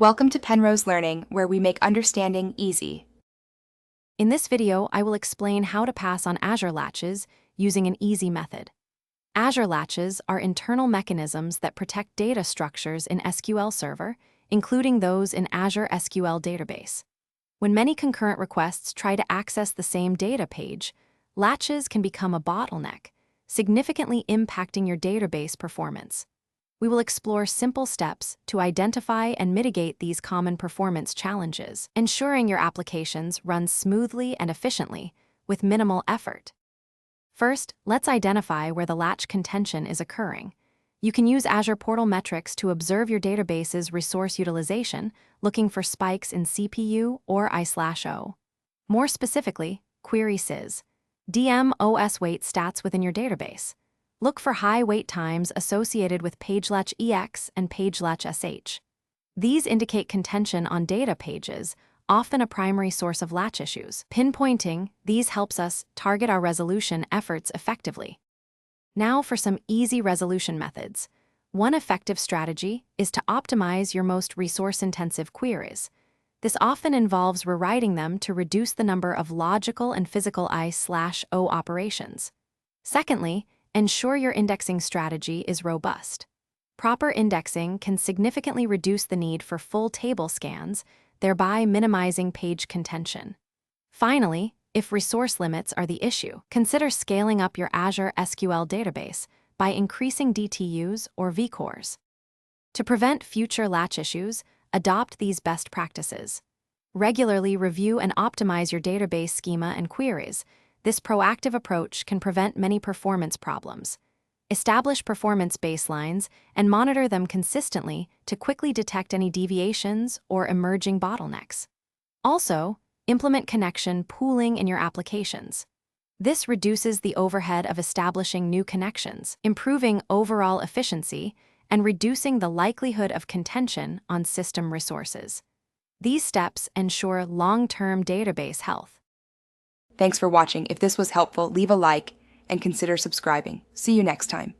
Welcome to Penrose Learning, where we make understanding easy. In this video, I will explain how to pass on Azure Latches using an easy method. Azure Latches are internal mechanisms that protect data structures in SQL Server, including those in Azure SQL Database. When many concurrent requests try to access the same data page, latches can become a bottleneck, significantly impacting your database performance. We will explore simple steps to identify and mitigate these common performance challenges, ensuring your applications run smoothly and efficiently with minimal effort. First, let's identify where the latch contention is occurring. You can use Azure Portal Metrics to observe your database's resource utilization, looking for spikes in CPU or I/O. More specifically, query sys, DM/OS wait stats within your database. Look for high wait times associated with PageLatch EX and PageLatch SH. These indicate contention on data pages, often a primary source of latch issues. Pinpointing these helps us target our resolution efforts effectively. Now for some easy resolution methods. One effective strategy is to optimize your most resource-intensive queries. This often involves rewriting them to reduce the number of logical and physical I/O operations. Secondly, ensure your indexing strategy is robust. Proper indexing can significantly reduce the need for full table scans, thereby minimizing page contention. Finally, if resource limits are the issue, consider scaling up your Azure SQL database by increasing DTUs or vCores. To prevent future latch issues, adopt these best practices. Regularly review and optimize your database schema and queries. This proactive approach can prevent many performance problems. Establish performance baselines and monitor them consistently to quickly detect any deviations or emerging bottlenecks. Also, implement connection pooling in your applications. This reduces the overhead of establishing new connections, improving overall efficiency, and reducing the likelihood of contention on system resources. These steps ensure long-term database health. Thanks for watching. If this was helpful, leave a like and consider subscribing. See you next time.